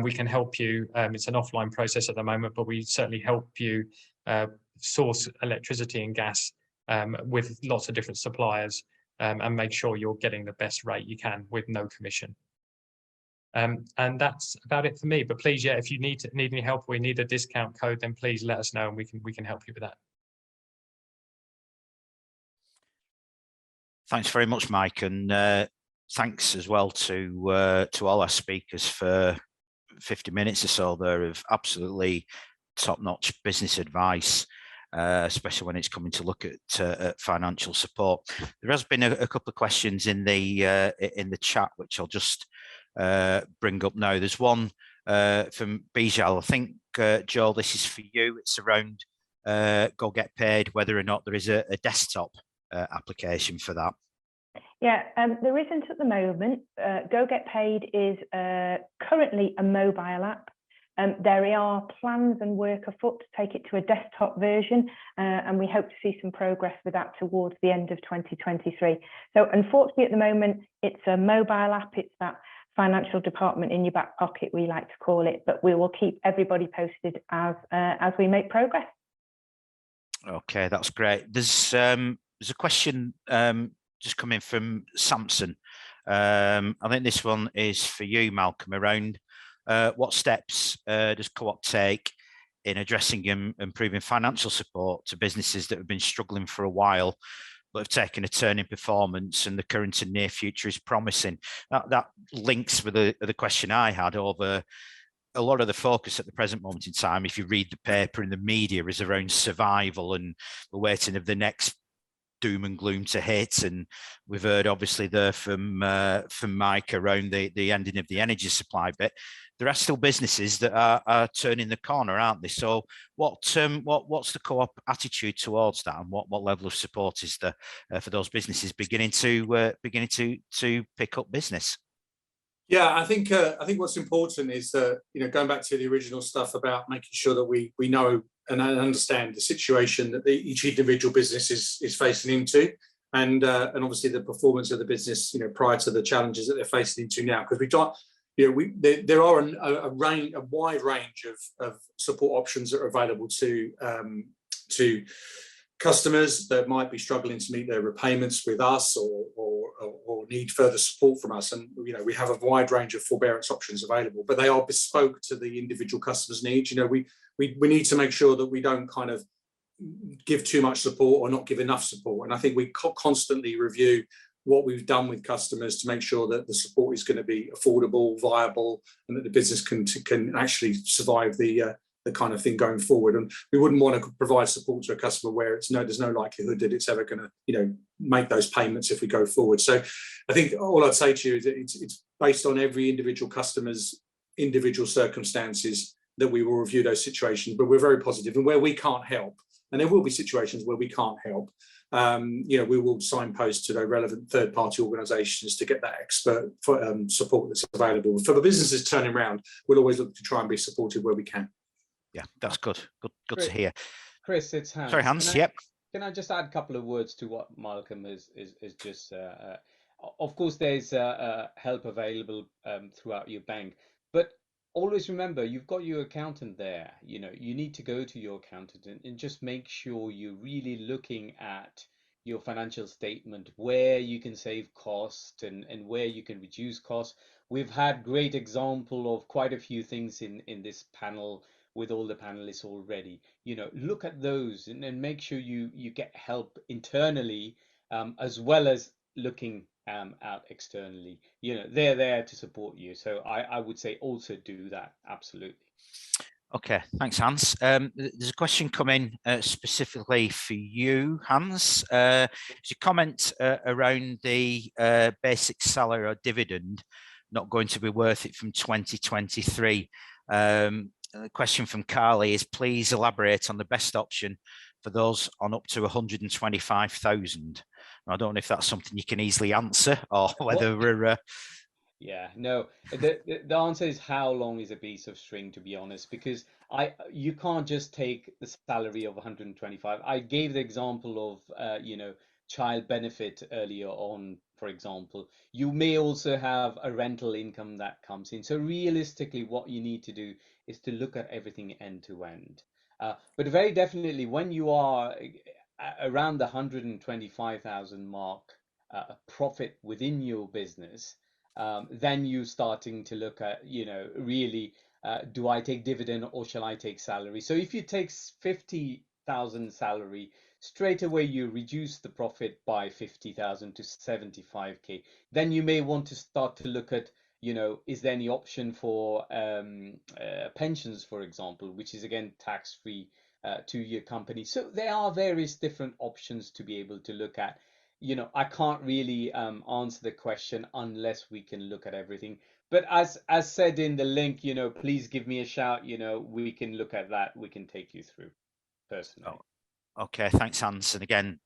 we can help you. It's an offline process at the moment, but we certainly help you source electricity and gas with lots of different suppliers, and make sure you're getting the best rate you can with no commission. And that's about it for me. But please, yeah, if you need any help or you need a discount code, then please let us know, and we can help you with that. Thanks very much, Mike, and thanks as well to all our speakers for 50 minutes or so there of absolutely top-notch business advice, especially when it's coming to look at financial support. There has been a couple of questions in the chat, which I'll just bring up now. There's one from Bijal. I think, Joel, this is for you. It's around Go Get Paid, whether or not there is a desktop application for that. Yeah, there isn't at the moment. Go Get Paid is currently a mobile app. There are plans and work afoot to take it to a desktop version, and we hope to see some progress with that towards the end of 2023. So unfortunately, at the moment, it's a mobile app. It's that financial department in your back pocket, we like to call it, but we will keep everybody posted as we make progress. Okay, that's great. There's a question just coming from Samson. I think this one is for you, Malcolm, around what steps does Co-op take in addressing and improving financial support to businesses that have been struggling for a while, but have taken a turn in performance, and the current and near future is promising? That links with the question I had over a lot of the focus at the present moment in time, if you read the paper and the media, is around survival and the waiting of the next doom and gloom to hit. And we've heard obviously there from Mike around the ending of the energy supply bit. There are still businesses that are turning the corner, aren't they? So what's the Co-op attitude towards that, and what level of support is there for those businesses beginning to pick up business? Yeah, I think what's important is that, going back to the original stuff about making sure that we know and understand the situation that each individual business is facing into, and obviously the performance of the business, prior to the challenges that they're facing into now. Because we've got, there are a wide range of support options that are available to customers that might be struggling to meet their repayments with us or need further support from us. And we have a wide range of forbearance options available, but they are bespoke to the individual customer's needs. We need to make sure that we don't kind of give too much support or not give enough support. And I think we constantly review what we've done with customers to make sure that the support is going to be affordable, viable, and that the business can actually survive the kind of thing going forward. And we wouldn't want to provide support to a customer where there's no likelihood that it's ever going to make those payments if we go forward. So I think all I'd say to you is that it's based on every individual customer's individual circumstances that we will review those situations. But we're very positive, and where we can't help, and there will be situations where we can't help, we will signpost to the relevant third-party organisations to get that expert support that's available. For the businesses turning around, we'll always look to try and be supportive where we can. Yeah, that's good to hear. Chris, it's Hans. Sorry, Hans. Can I just add a couple of words to what Malcolm is just? Of course, there's help available throughout your bank, but always remember, you've got your accountant there. You need to go to your accountant and just make sure you're really looking at your financial statement, where you can save cost and where you can reduce costs. We've had great example of quite a few things in this panel with all the panelists already. Look at those and make sure you get help internally, as well as looking out externally. They're there to support you. So I would say also do that. Absolutely. Okay, thanks, Hans. There's a question coming specifically for you, Hans. There's a comment around the basic salary or dividend not going to be worth it from 2023. A question from Carly is, please elaborate on the best option for those on up to 125,000. I don't know if that's something you can easily answer, or whether we're... Yeah, no, the answer is how long is a piece of string, to be honest, because you can't just take the salary of 125. I gave the example of child benefit earlier on, for example. You may also have a rental income that comes in. So realistically, what you need to do is to look at everything end to end. But very definitely, when you are around the 125,000 mark, profit within your business, then you starting to look at, really, do I take dividend or shall I take salary? So if you take 50,000 salary, straight away you reduce the profit by 50,000 to 75K. Then you may want to start to look at, is there any option for pensions, for example, which is again tax-free to your company. So there are various different options to be able to look at. I can't really answer the question unless we can look at everything. But as said in the link, please give me a shout. We can look at that. We can take you through personally. Oh, okay, thanks, Hans. And again,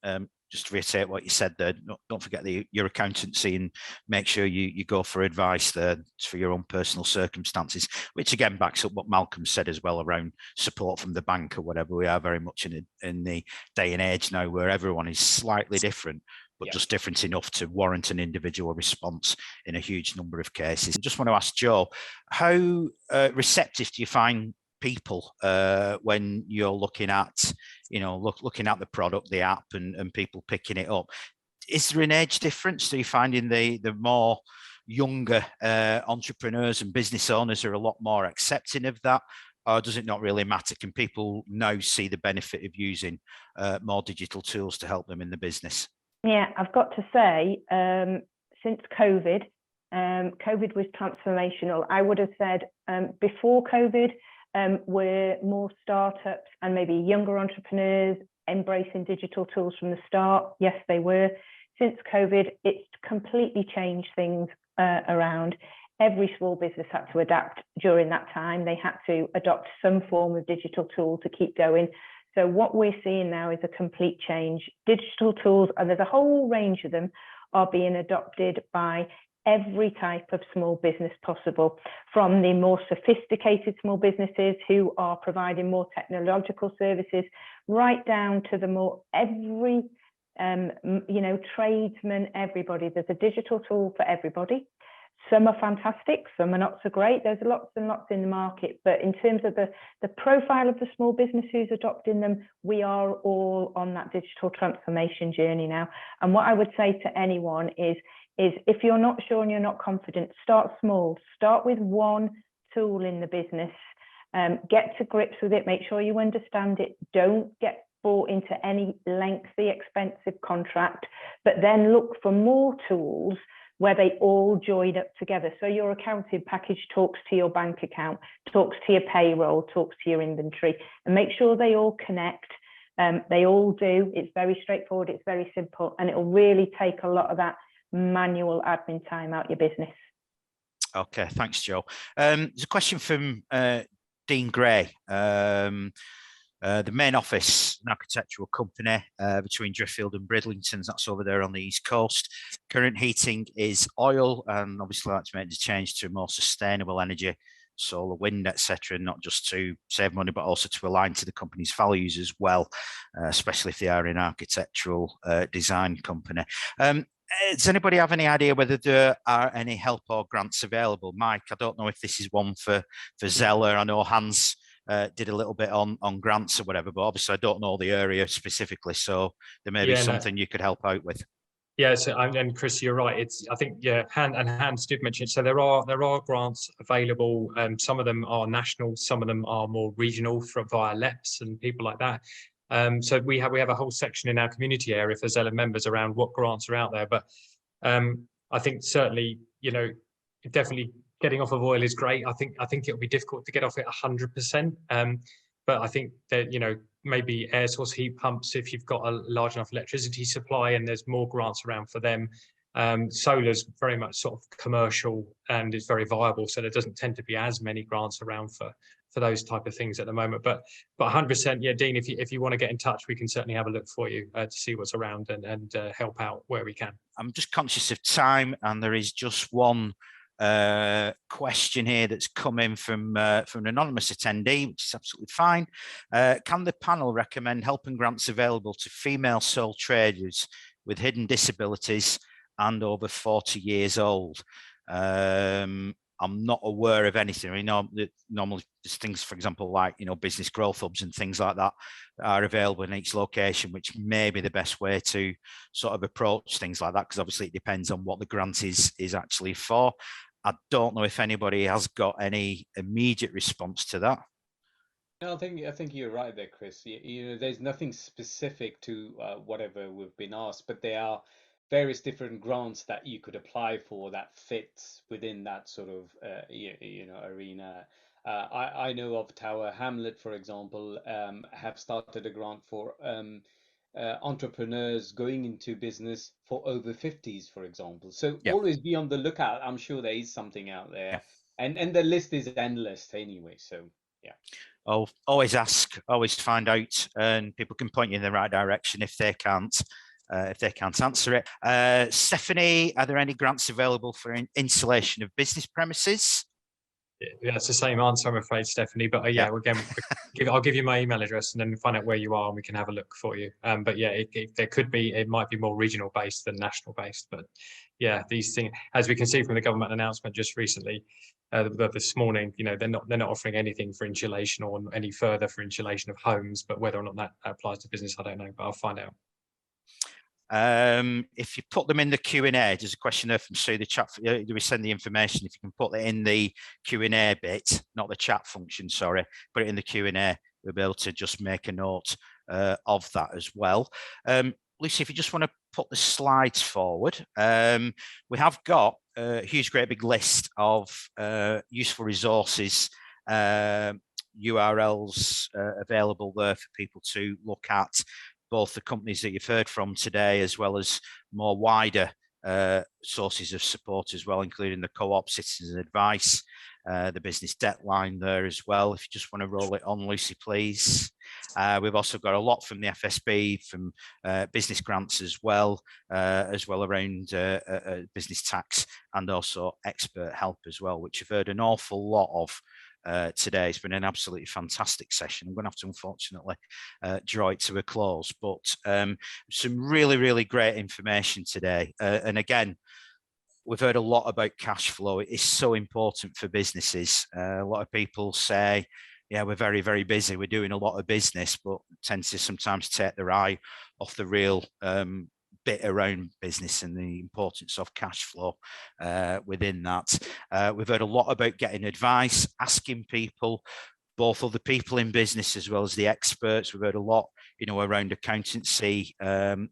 just to reiterate what you said there, don't forget your accountancy, and make sure you go for advice there for your own personal circumstances, which again backs up what Malcolm said as well around support from the bank or whatever. We are very much in the day and age now where everyone is slightly different, but just different enough to warrant an individual response in a huge number of cases. I just want to ask Joe, how receptive do you find people when you're looking at, looking at the product, the app, and people picking it up? Is there an age difference? Do you finding the more younger entrepreneurs and business owners are a lot more accepting of that? Or does it not really matter? Can people now see the benefit of using more digital tools to help them in the business? Yeah, I've got to say, since COVID, COVID was transformational. I would have said before COVID, were more startups and maybe younger entrepreneurs embracing digital tools from the start? Yes, they were. Since COVID, it's completely changed things around. Every small business had to adapt during that time. They had to adopt some form of digital tool to keep going. So what we're seeing now is a complete change. Digital tools, and there's a whole range of them, are being adopted by every type of small business possible, from the more sophisticated small businesses who are providing more technological services, right down to the more every, tradesman, everybody. There's a digital tool for everybody. Some are fantastic, some are not so great. There's lots and lots in the market, but in terms of the profile of the small business who's adopting them, we are all on that digital transformation journey now. And what I would say to anyone is if you're not sure and you're not confident, start small. Start with one tool in the business. Get to grips with it. Make sure you understand it. Don't get bought into any lengthy, expensive contract, but then look for more tools where they all join up together. So your accounting package talks to your bank account, talks to your payroll, talks to your inventory, and make sure they all connect. They all do. It's very straightforward. It's very simple, and it will really take a lot of that manual admin time out your business. Okay, thanks, Joe. There's a question from Dean Gray. The main office, an architectural company between Driffield and Bridlingtons, that's over there on the East Coast. Current heating is oil, and obviously that's made a change to more sustainable energy, solar, wind, etc., not just to save money, but also to align to the company's values as well, especially if they are an architectural design company. Does anybody have any idea whether there are any help or grants available? Mike, I don't know if this is one for Zella. I know Hans did a little bit on grants or whatever, but obviously I don't know the area specifically, so there may be something you could help out with. Yeah, so and Chris, you're right. I think Hans did mention it. So there are grants available. Some of them are national, some of them are more regional via LEPs and people like that. So we have a whole section in our community area for Zella members around what grants are out there. But I think certainly, definitely getting off of oil is great. I think it'll be difficult to get off it 100%. But I think that, maybe air source heat pumps, if you've got a large enough electricity supply and there's more grants around for them. Solar's very much sort of commercial and is very viable, so there doesn't tend to be as many grants around for those type of things at the moment. But 100%, yeah, Dean, if you want to get in touch, we can certainly have a look for you to see what's around and help out where we can. I'm just conscious of time, and there is just one question here that's come in from an anonymous attendee, which is absolutely fine. Can the panel recommend help and grants available to female sole traders with hidden disabilities and over 40 years old? I'm not aware of anything. I know that normally there's things, for example, like, business growth hubs and things like that are available in each location, which may be the best way to sort of approach things like that, because obviously it depends on what the grant is actually for. I don't know if anybody has got any immediate response to that. No, I think you're right there, Chris. There's nothing specific to whatever we've been asked, but there are various different grants that you could apply for that fits within that sort of arena. I know of Tower Hamlet, for example, have started a grant for entrepreneurs going into business for over 50s, for example. So always be on the lookout. I'm sure there is something out there, and the list is endless anyway. So yeah. Oh, always ask, always find out, and people can point you in the right direction if they can't answer it. Stephanie, are there any grants available for installation of business premises? Yeah, it's the same answer, I'm afraid, Stephanie. But again, I'll give you my email address and then find out where you are, and we can have a look for you. But yeah, it might be more regional based than national based. But yeah, these things, as we can see from the government announcement just recently, this morning, they're not offering anything for insulation or any further for insulation of homes. But whether or not that applies to business, I don't know. But I'll find out. If you put them in the Q&A, there's a question there from Sue, the chat, do we send the information? If you can put it in the Q&A bit, not the chat function, sorry, put it in the Q&A, we'll be able to just make a note of that as well. Lucy, if you just want to put the slides forward, we have got a huge, great big list of useful resources, URLs available there for people to look at, both the companies that you've heard from today, as well as more wider sources of support as well, including the Co-op Citizen Advice, the business debt line there as well. If you just want to roll it on, Lucy, please. We've also got a lot from the FSB, from business grants as well around business tax, and also expert help as well, which you've heard an awful lot of today. It's been an absolutely fantastic session. I'm going to have to, unfortunately, draw it to a close, but some really, really great information today. And again, we've heard a lot about cash flow. It is so important for businesses. A lot of people say, yeah, we're very, very busy. We're doing a lot of business, but tend to sometimes take their eye off the real bit around business and the importance of cash flow within that. We've heard a lot about getting advice, asking people, both other people in business as well as the experts. We've heard a lot, around accountancy,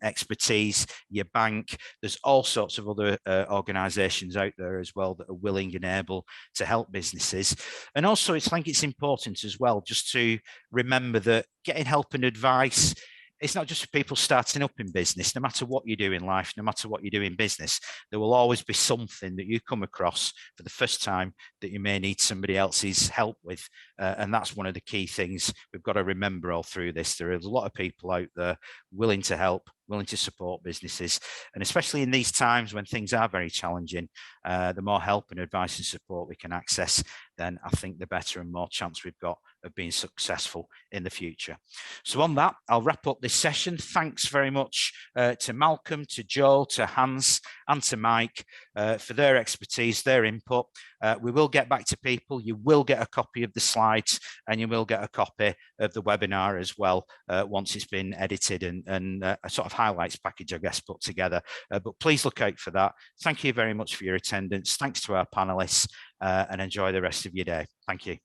expertise, your bank. There's all sorts of other organisations out there as well that are willing and able to help businesses. And also, I think it's important as well just to remember that getting help and advice, it's not just for people starting up in business. No matter what you do in life, no matter what you do in business, there will always be something that you come across for the first time that you may need somebody else's help with. And that's one of the key things we've got to remember all through this. There are a lot of people out there willing to help, willing to support businesses. And especially in these times when things are very challenging, the more help and advice and support we can access, then I think the better and more chance we've got of being successful in the future. So on that, I'll wrap up this session. Thanks very much to Malcolm, to Joel, to Hans, and to Mike for their expertise, their input. We will get back to people. You will get a copy of the slides, and you will get a copy of the webinar as well once it's been edited and a sort of highlights package, I guess, put together. But please look out for that. Thank you very much for your attendance. Thanks to our panelists, and enjoy the rest of your day. Thank you.